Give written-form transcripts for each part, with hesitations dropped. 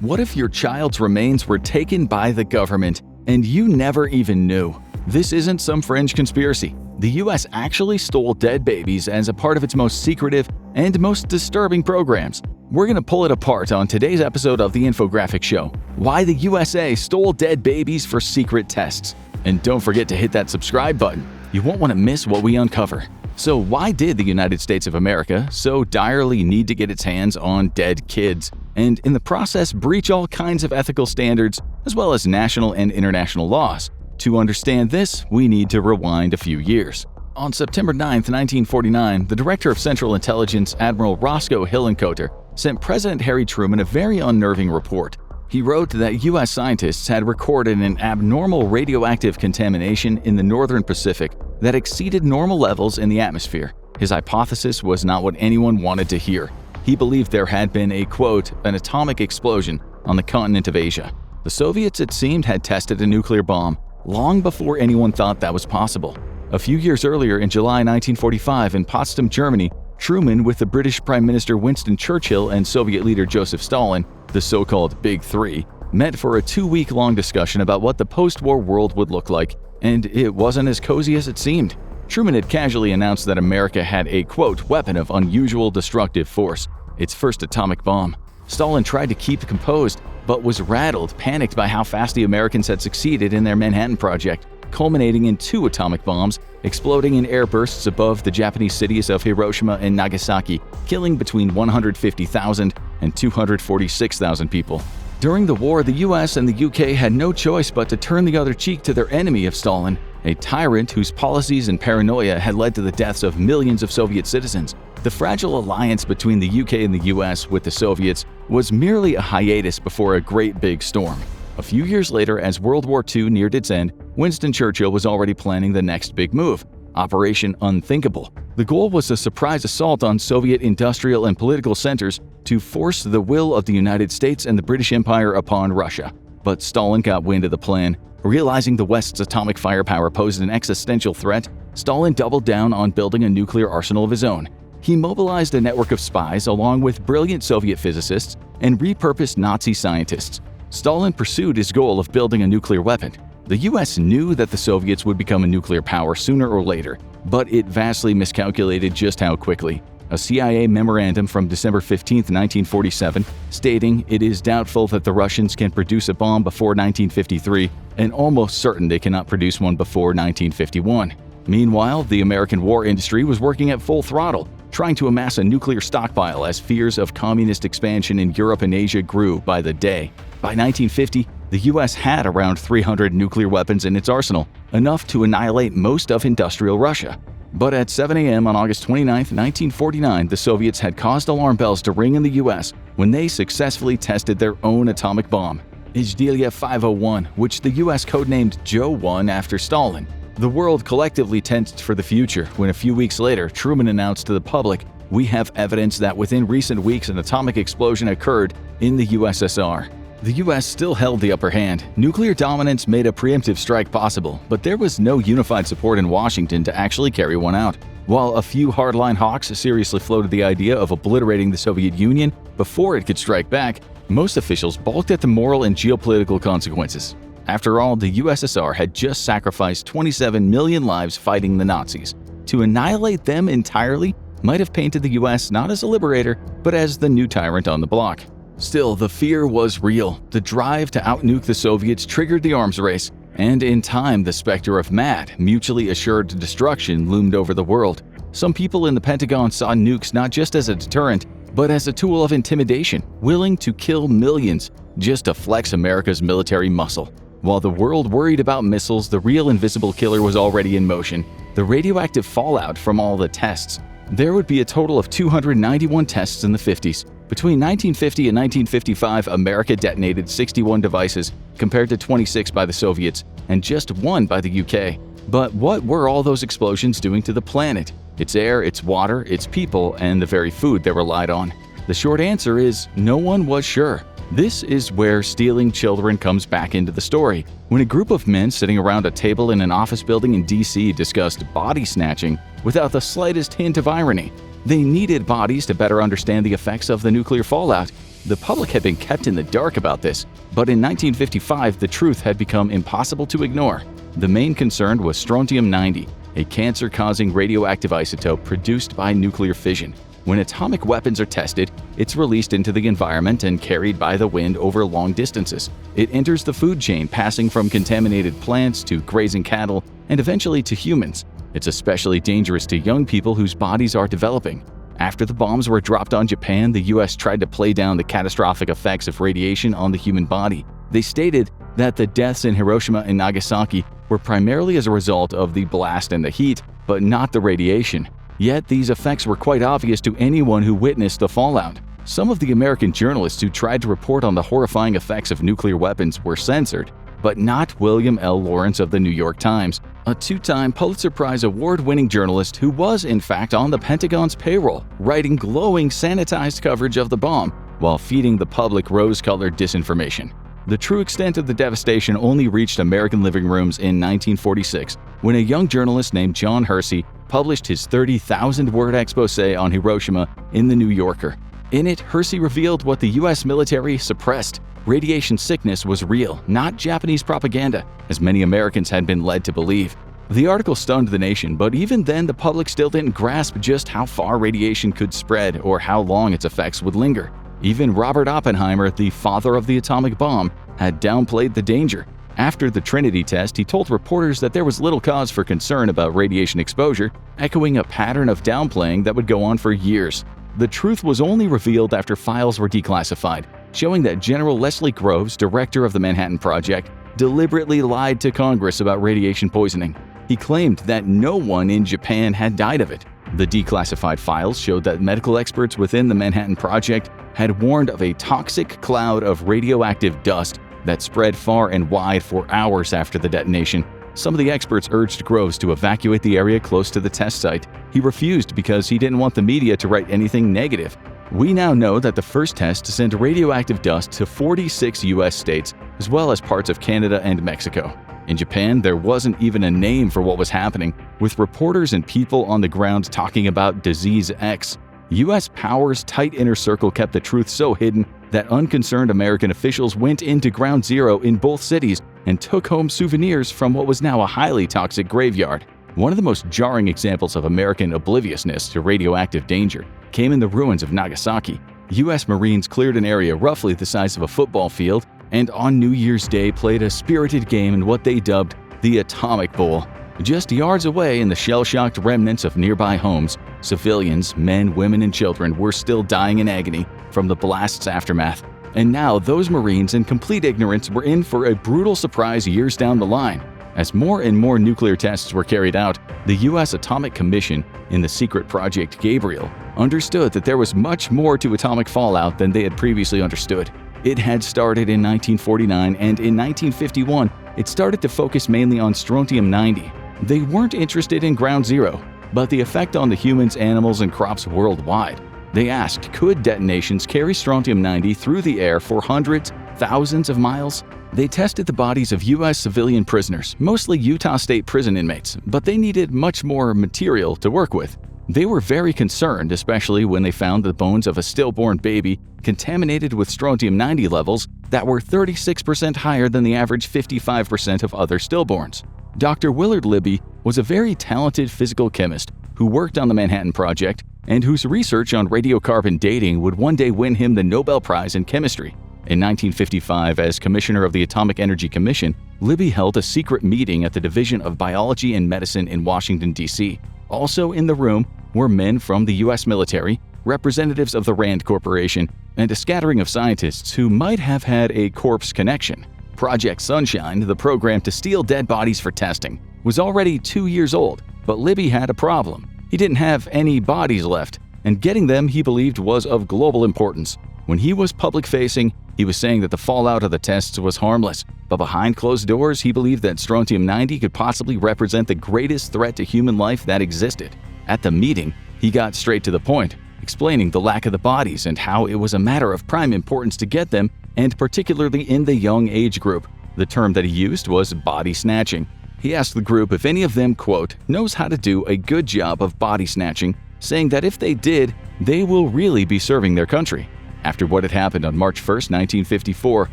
What if your child's remains were taken by the government and you never even knew? This isn't some fringe conspiracy. The US actually stole dead babies as a part of its most secretive and most disturbing programs. We're going to pull it apart on today's episode of the Infographics Show. Why the USA stole dead babies for secret tests. And don't forget to hit that subscribe button. You won't want to miss what we uncover. So why did the United States of America so direly need to get its hands on dead kids, and in the process breach all kinds of ethical standards as well as national and international laws? To understand this, we need to rewind a few years. On September 9, 1949, the Director of Central Intelligence, Admiral Roscoe Hillenkoetter, sent President Harry Truman a very unnerving report. He wrote that U.S. scientists had recorded an abnormal radioactive contamination in the northern Pacific that exceeded normal levels in the atmosphere. His hypothesis was not what anyone wanted to hear. He believed there had been a, quote, an atomic explosion on the continent of Asia. The Soviets, it seemed, had tested a nuclear bomb long before anyone thought that was possible. A few years earlier, in July 1945, in Potsdam, Germany, Truman, with the British Prime Minister Winston Churchill and Soviet leader Joseph Stalin, the so-called Big Three, met for a 2-week-long discussion about what the post-war world would look like, and it wasn't as cozy as it seemed. Truman had casually announced that America had a, quote, weapon of unusual destructive force, its first atomic bomb. Stalin tried to keep composed, but was rattled, panicked by how fast the Americans had succeeded in their Manhattan Project, culminating in 2 atomic bombs exploding in air bursts above the Japanese cities of Hiroshima and Nagasaki, killing between 150,000 and 246,000 people. During the war, the US and the UK had no choice but to turn the other cheek to their enemy of Stalin, a tyrant whose policies and paranoia had led to the deaths of millions of Soviet citizens. The fragile alliance between the UK and the US with the Soviets was merely a hiatus before a great big storm. A few years later, as World War II neared its end, Winston Churchill was already planning the next big move, Operation Unthinkable. The goal was a surprise assault on Soviet industrial and political centers to force the will of the United States and the British Empire upon Russia. But Stalin got wind of the plan. Realizing the West's atomic firepower posed an existential threat, Stalin doubled down on building a nuclear arsenal of his own. He mobilized a network of spies along with brilliant Soviet physicists and repurposed Nazi scientists. Stalin pursued his goal of building a nuclear weapon. The US knew that the Soviets would become a nuclear power sooner or later, but it vastly miscalculated just how quickly. A CIA memorandum from December 15, 1947, stating it is doubtful that the Russians can produce a bomb before 1953 and almost certain they cannot produce one before 1951. Meanwhile, the American war industry was working at full throttle, trying to amass a nuclear stockpile as fears of communist expansion in Europe and Asia grew by the day. By 1950, the US had around 300 nuclear weapons in its arsenal, enough to annihilate most of industrial Russia. But at 7 a.m. on August 29, 1949, the Soviets had caused alarm bells to ring in the US when they successfully tested their own atomic bomb, Izdelia 501, which the US codenamed Joe 1 after Stalin. The world collectively tensed for the future when a few weeks later, Truman announced to the public, "We have evidence that within recent weeks an atomic explosion occurred in the USSR." The US still held the upper hand. Nuclear dominance made a preemptive strike possible, but there was no unified support in Washington to actually carry one out. While a few hardline hawks seriously floated the idea of obliterating the Soviet Union before it could strike back, most officials balked at the moral and geopolitical consequences. After all, the USSR had just sacrificed 27 million lives fighting the Nazis. To annihilate them entirely might have painted the US not as a liberator, but as the new tyrant on the block. Still, the fear was real. The drive to outnuke the Soviets triggered the arms race, and in time the specter of mad, mutually assured destruction loomed over the world. Some people in the Pentagon saw nukes not just as a deterrent, but as a tool of intimidation, willing to kill millions just to flex America's military muscle. While the world worried about missiles, the real invisible killer was already in motion, the radioactive fallout from all the tests. There would be a total of 291 tests in the 50s. Between 1950 and 1955, America detonated 61 devices, compared to 26 by the Soviets, and just 1 by the UK. But what were all those explosions doing to the planet? Its air, its water, its people, and the very food they relied on? The short answer is no one was sure. This is where stealing children comes back into the story. When a group of men sitting around a table in an office building in DC discussed body snatching without the slightest hint of irony. They needed bodies to better understand the effects of the nuclear fallout. The public had been kept in the dark about this, but in 1955 the truth had become impossible to ignore. The main concern was strontium-90, a cancer-causing radioactive isotope produced by nuclear fission. When atomic weapons are tested, it's released into the environment and carried by the wind over long distances. It enters the food chain, passing from contaminated plants to grazing cattle and eventually to humans. It's especially dangerous to young people whose bodies are developing. After the bombs were dropped on Japan, the US tried to play down the catastrophic effects of radiation on the human body. They stated that the deaths in Hiroshima and Nagasaki were primarily as a result of the blast and the heat, but not the radiation. Yet these effects were quite obvious to anyone who witnessed the fallout. Some of the American journalists who tried to report on the horrifying effects of nuclear weapons were censored, but not William L. Lawrence of the New York Times, a two-time Pulitzer Prize award-winning journalist who was in fact on the Pentagon's payroll, writing glowing sanitized coverage of the bomb while feeding the public rose-colored disinformation. The true extent of the devastation only reached American living rooms in 1946 when a young journalist named John Hersey published his 30,000-word exposé on Hiroshima in The New Yorker. In it, Hersey revealed what the US military suppressed. Radiation sickness was real, not Japanese propaganda, as many Americans had been led to believe. The article stunned the nation, but even then the public still didn't grasp just how far radiation could spread or how long its effects would linger. Even Robert Oppenheimer, the father of the atomic bomb, had downplayed the danger. After the Trinity test, he told reporters that there was little cause for concern about radiation exposure, echoing a pattern of downplaying that would go on for years. The truth was only revealed after files were declassified, showing that General Leslie Groves, director of the Manhattan Project, deliberately lied to Congress about radiation poisoning. He claimed that no one in Japan had died of it. The declassified files showed that medical experts within the Manhattan Project had warned of a toxic cloud of radioactive dust that spread far and wide for hours after the detonation. Some of the experts urged Groves to evacuate the area close to the test site. He refused because he didn't want the media to write anything negative. We now know that the first test sent radioactive dust to 46 US states, as well as parts of Canada and Mexico. In Japan, there wasn't even a name for what was happening, with reporters and people on the ground talking about Disease X. US power's tight inner circle kept the truth so hidden that unconcerned American officials went into Ground Zero in both cities and took home souvenirs from what was now a highly toxic graveyard. One of the most jarring examples of American obliviousness to radioactive danger came in the ruins of Nagasaki. US Marines cleared an area roughly the size of a football field and on New Year's Day played a spirited game in what they dubbed the Atomic Bowl. Just yards away in the shell-shocked remnants of nearby homes, civilians, men, women, and children were still dying in agony from the blast's aftermath. And now those Marines in complete ignorance were in for a brutal surprise years down the line. As more and more nuclear tests were carried out, the U.S. Atomic Commission, in the secret Project Gabriel, understood that there was much more to atomic fallout than they had previously understood. It had started in 1949, and in 1951, it started to focus mainly on strontium-90. They weren't interested in Ground Zero, but the effect on the humans, animals, and crops worldwide. They asked, could detonations carry strontium-90 through the air for hundreds, thousands of miles? They tested the bodies of U.S. civilian prisoners, mostly Utah State prison inmates, but they needed much more material to work with. They were very concerned, especially when they found the bones of a stillborn baby contaminated with strontium-90 levels that were 36% higher than the average 55% of other stillborns. Dr. Willard Libby was a very talented physical chemist who worked on the Manhattan Project and whose research on radiocarbon dating would one day win him the Nobel Prize in Chemistry. In 1955, as commissioner of the Atomic Energy Commission, Libby held a secret meeting at the Division of Biology and Medicine in Washington, D.C. Also in the room were men from the U.S. military, representatives of the Rand Corporation, and a scattering of scientists who might have had a corpse connection. Project Sunshine, the program to steal dead bodies for testing, was already 2 years old, but Libby had a problem. He didn't have any bodies left, and getting them, he believed, was of global importance. When he was public-facing, he was saying that the fallout of the tests was harmless, but behind closed doors, he believed that strontium-90 could possibly represent the greatest threat to human life that existed. At the meeting, he got straight to the point, explaining the lack of the bodies and how it was a matter of prime importance to get them, and particularly in the young age group. The term that he used was body snatching. He asked the group if any of them, quote, knows how to do a good job of body snatching, saying that if they did, they will really be serving their country. After what had happened on March 1, 1954,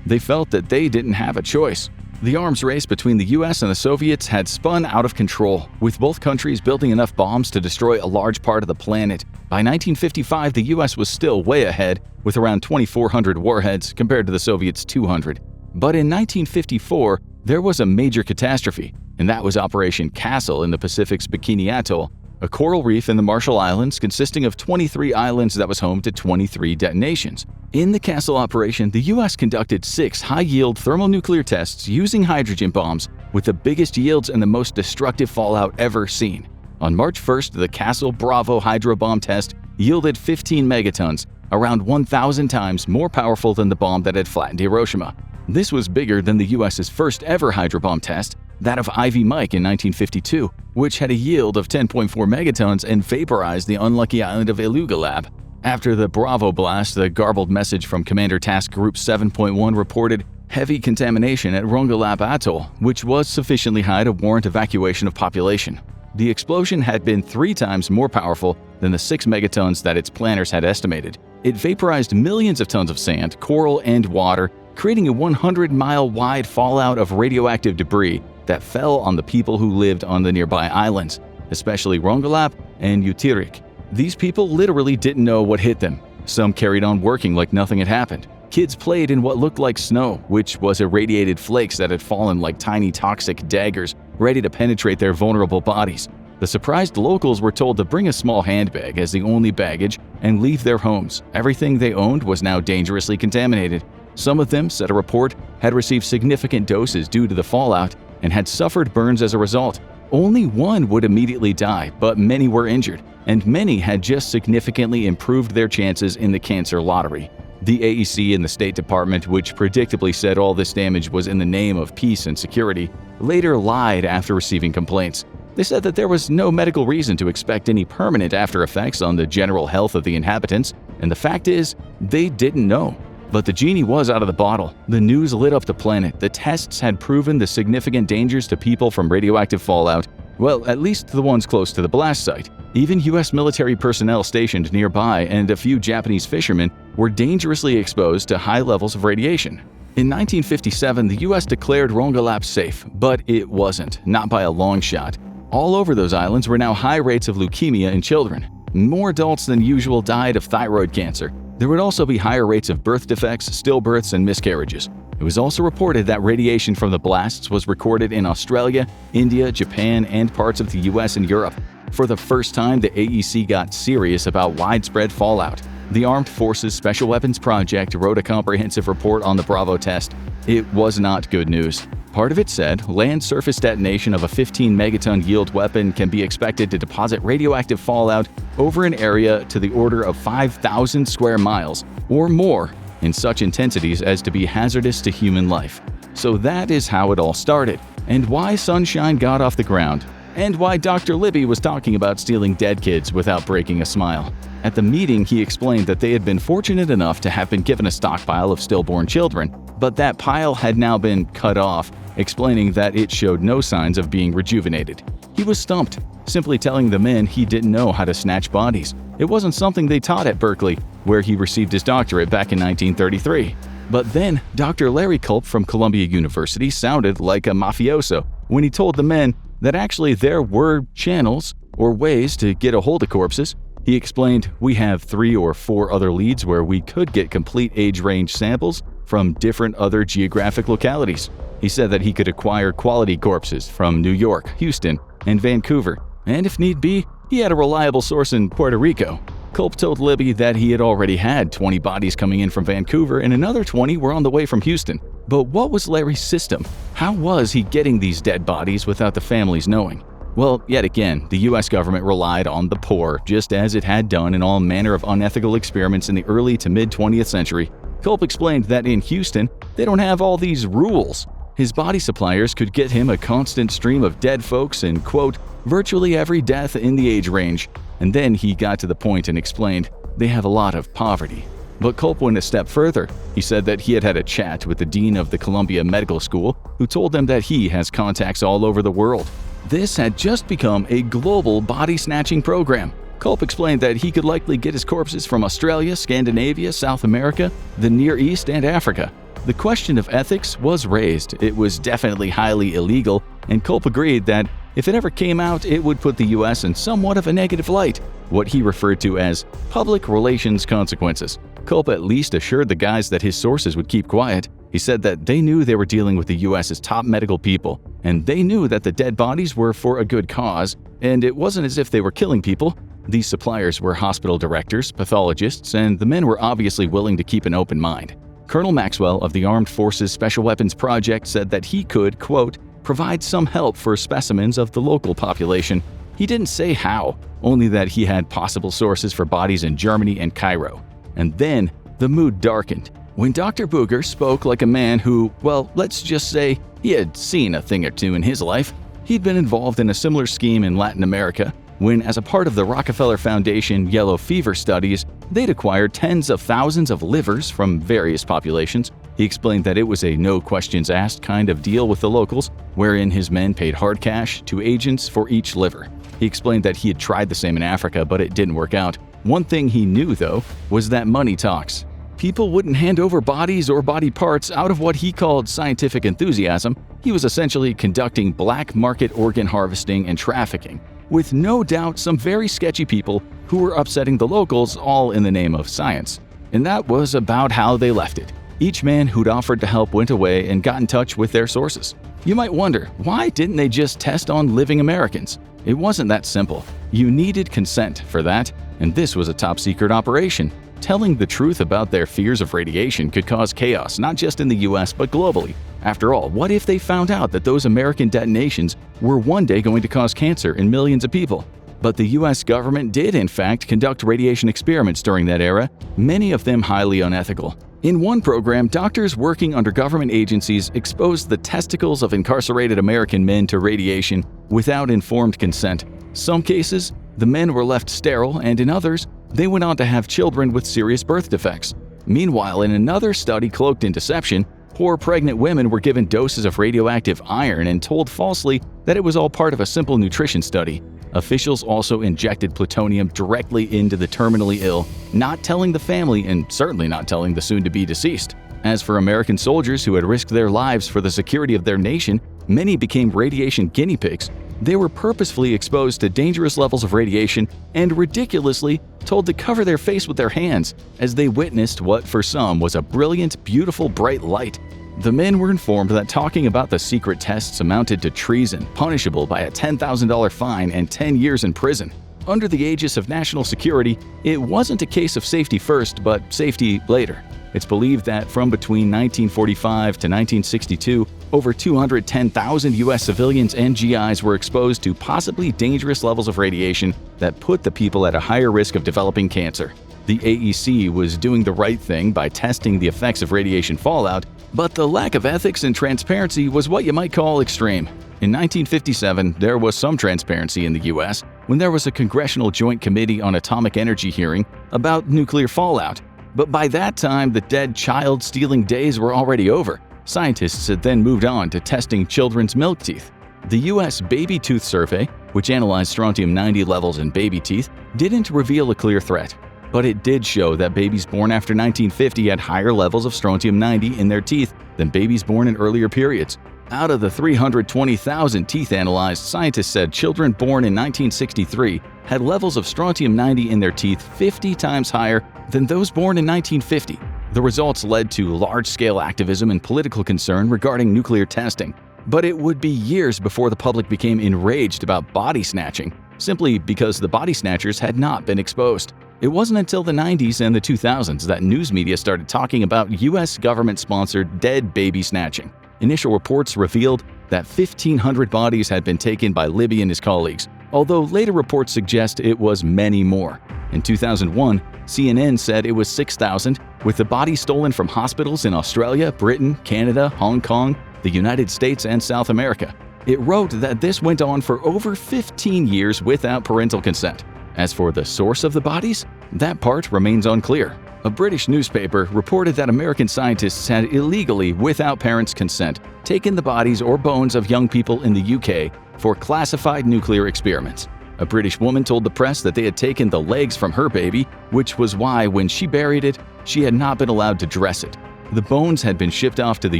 they felt that they didn't have a choice. The arms race between the US and the Soviets had spun out of control, with both countries building enough bombs to destroy a large part of the planet. By 1955, the US was still way ahead, with around 2,400 warheads compared to the Soviets' 200. But in 1954, there was a major catastrophe, and that was Operation Castle in the Pacific's Bikini Atoll, a coral reef in the Marshall Islands consisting of 23 islands that was home to 23 detonations. In the Castle operation, the U.S. conducted 6 high-yield thermonuclear tests using hydrogen bombs, with the biggest yields and the most destructive fallout ever seen. On March 1st, the Castle Bravo hydrobomb test yielded 15 megatons, around 1,000 times more powerful than the bomb that had flattened Hiroshima. This was bigger than the U.S.'s first ever hydrobomb test, that of Ivy Mike in 1952, which had a yield of 10.4 megatons and vaporized the unlucky island of Elugalab. After the Bravo blast, the garbled message from Commander Task Group 7.1 reported heavy contamination at Rongelap Atoll, which was sufficiently high to warrant evacuation of population. The explosion had been 3 times more powerful than the 6 megatons that its planners had estimated. It vaporized millions of tons of sand, coral, and water, creating a 100-mile-wide fallout of radioactive debris that fell on the people who lived on the nearby islands, especially Rongelap and Utirik. These people literally didn't know what hit them. Some carried on working like nothing had happened. Kids played in what looked like snow, which was irradiated flakes that had fallen like tiny toxic daggers, ready to penetrate their vulnerable bodies. The surprised locals were told to bring a small handbag as the only baggage and leave their homes. Everything they owned was now dangerously contaminated. Some of them, said a report, had received significant doses due to the fallout and had suffered burns as a result. Only one would immediately die, but many were injured, and many had just significantly improved their chances in the cancer lottery. The AEC and the State Department, which predictably said all this damage was in the name of peace and security, later lied after receiving complaints. They said that there was no medical reason to expect any permanent after effects on the general health of the inhabitants, and the fact is, they didn't know. But the genie was out of the bottle. The news lit up the planet. The tests had proven the significant dangers to people from radioactive fallout. Well, at least the ones close to the blast site. Even U.S. military personnel stationed nearby and a few Japanese fishermen were dangerously exposed to high levels of radiation. In 1957, the U.S. declared Rongelap safe, but it wasn't, not by a long shot. All over those islands were now high rates of leukemia in children. More adults than usual died of thyroid cancer. There would also be higher rates of birth defects, stillbirths, and miscarriages. It was also reported that radiation from the blasts was recorded in Australia, India, Japan, and parts of the US and Europe. For the first time, the AEC got serious about widespread fallout. The Armed Forces Special Weapons Project wrote a comprehensive report on the Bravo test. It was not good news. Part of it said land-surface detonation of a 15-megaton yield weapon can be expected to deposit radioactive fallout over an area to the order of 5,000 square miles or more in such intensities as to be hazardous to human life. So that is how it all started, and why Sunshine got off the ground, and why Dr. Libby was talking about stealing dead kids without breaking a smile. At the meeting, he explained that they had been fortunate enough to have been given a stockpile of stillborn children, but that pile had now been cut off, explaining that it showed no signs of being rejuvenated. He was stumped, simply telling the men he didn't know how to snatch bodies. It wasn't something they taught at Berkeley, where he received his doctorate back in 1933. But then, Dr. Larry Culp from Columbia University sounded like a mafioso when he told the men that actually there were channels or ways to get a hold of corpses. He explained, "We have 3 or 4 other leads where we could get complete age range samples from different other geographic localities." He said that he could acquire quality corpses from New York, Houston, and Vancouver, and if need be, he had a reliable source in Puerto Rico. Culp told Libby that he had already had 20 bodies coming in from Vancouver and another 20 were on the way from Houston. But what was Larry's system? How was he getting these dead bodies without the families knowing? Well, yet again, the US government relied on the poor, just as it had done in all manner of unethical experiments in the early to mid-20th century. Culp explained that in Houston, they don't have all these rules. His body suppliers could get him a constant stream of dead folks and, quote, virtually every death in the age range. And then he got to the point and explained, they have a lot of poverty. But Culp went a step further. He said that he had had a chat with the dean of the Columbia Medical School, who told them that he has contacts all over the world. This had just become a global body snatching program. Culp explained that he could likely get his corpses from Australia, Scandinavia, South America, the Near East, and Africa. The question of ethics was raised. It was definitely highly illegal, and Culp agreed that if it ever came out, it would put the US in somewhat of a negative light, what he referred to as public relations consequences. Culp at least assured the guys that his sources would keep quiet. He said that they knew they were dealing with the US's top medical people, and they knew that the dead bodies were for a good cause, and it wasn't as if they were killing people. These suppliers were hospital directors, pathologists, and the men were obviously willing to keep an open mind. Colonel Maxwell of the Armed Forces Special Weapons Project said that he could, quote, provide some help for specimens of the local population. He didn't say how, only that he had possible sources for bodies in Germany and Cairo. And then the mood darkened when Dr. Booger spoke like a man who, well, let's just say he had seen a thing or two in his life. He'd been involved in a similar scheme in Latin America when, as a part of the Rockefeller Foundation yellow fever studies, they'd acquired tens of thousands of livers from various populations. He explained that it was a no-questions-asked kind of deal with the locals, wherein his men paid hard cash to agents for each liver. He explained that he had tried the same in Africa, but it didn't work out. One thing he knew, though, was that money talks. People wouldn't hand over bodies or body parts out of what he called scientific enthusiasm. He was essentially conducting black market organ harvesting and trafficking, with no doubt some very sketchy people who were upsetting the locals, all in the name of science. And that was about how they left it. Each man who'd offered to help went away and got in touch with their sources. You might wonder, why didn't they just test on living Americans? It wasn't that simple. You needed consent for that, and this was a top-secret operation. Telling the truth about their fears of radiation could cause chaos, not just in the US, but globally. After all, what if they found out that those American detonations were one day going to cause cancer in millions of people? But the US government did, in fact, conduct radiation experiments during that era, many of them highly unethical. In one program, doctors working under government agencies exposed the testicles of incarcerated American men to radiation without informed consent. Some cases, the men were left sterile, and in others, they went on to have children with serious birth defects. Meanwhile, in another study cloaked in deception, poor pregnant women were given doses of radioactive iron and told falsely that it was all part of a simple nutrition study. Officials also injected plutonium directly into the terminally ill, not telling the family and certainly not telling the soon-to-be deceased. As for American soldiers who had risked their lives for the security of their nation, many became radiation guinea pigs. They were purposefully exposed to dangerous levels of radiation and ridiculously told to cover their face with their hands as they witnessed what for some was a brilliant, beautiful, bright light. The men were informed that talking about the secret tests amounted to treason, punishable by a $10,000 fine and 10 years in prison. Under the aegis of national security, it wasn't a case of safety first, but safety later. It's believed that from between 1945 to 1962, over 210,000 U.S. civilians and GIs were exposed to possibly dangerous levels of radiation that put the people at a higher risk of developing cancer. The AEC was doing the right thing by testing the effects of radiation fallout, but the lack of ethics and transparency was what you might call extreme. In 1957, there was some transparency in the U.S. when there was a Congressional Joint Committee on Atomic Energy hearing about nuclear fallout. But by that time, the dead child-stealing days were already over. Scientists had then moved on to testing children's milk teeth. The U.S. Baby Tooth Survey, which analyzed strontium-90 levels in baby teeth, didn't reveal a clear threat. But it did show that babies born after 1950 had higher levels of strontium-90 in their teeth than babies born in earlier periods. Out of the 320,000 teeth analyzed, scientists said children born in 1963 had levels of strontium-90 in their teeth 50 times higher than those born in 1950. The results led to large-scale activism and political concern regarding nuclear testing. But it would be years before the public became enraged about body snatching, simply because the body snatchers had not been exposed. It wasn't until the 90s and the 2000s that news media started talking about U.S. government-sponsored dead baby snatching. Initial reports revealed that 1,500 bodies had been taken by Libby and his colleagues, although later reports suggest it was many more. In 2001, CNN said it was 6,000, with the bodies stolen from hospitals in Australia, Britain, Canada, Hong Kong, the United States, and South America. It wrote that this went on for over 15 years without parental consent. As for the source of the bodies, that part remains unclear. A British newspaper reported that American scientists had illegally, without parents' consent, taken the bodies or bones of young people in the UK for classified nuclear experiments. A British woman told the press that they had taken the legs from her baby, which was why, when she buried it, she had not been allowed to dress it. The bones had been shipped off to the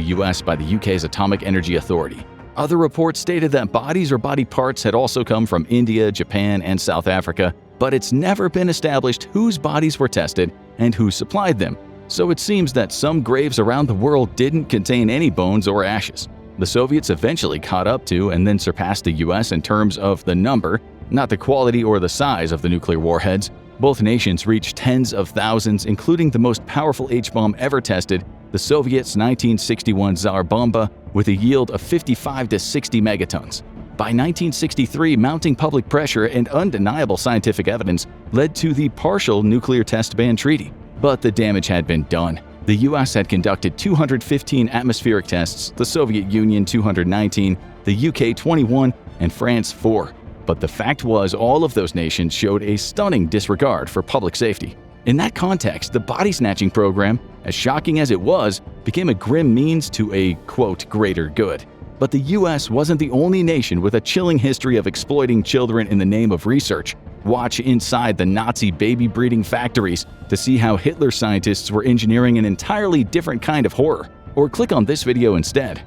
US by the UK's Atomic Energy Authority. Other reports stated that bodies or body parts had also come from India, Japan, and South Africa, but it's never been established whose bodies were tested and who supplied them. So it seems that some graves around the world didn't contain any bones or ashes. The Soviets eventually caught up to and then surpassed the US in terms of the number, not the quality or the size of the nuclear warheads. Both nations reached tens of thousands, including the most powerful H-bomb ever tested, the Soviets' 1961 Tsar Bomba, with a yield of 55 to 60 megatons. By 1963, mounting public pressure and undeniable scientific evidence led to the partial nuclear test ban treaty. But the damage had been done. The US had conducted 215 atmospheric tests, the Soviet Union 219, the UK 21, and France 4. But the fact was, all of those nations showed a stunning disregard for public safety. In that context, the body snatching program, as shocking as it was, became a grim means to a, quote, greater good. But the US wasn't the only nation with a chilling history of exploiting children in the name of research. Watch inside the Nazi baby breeding factories to see how Hitler scientists were engineering an entirely different kind of horror. Or click on this video instead.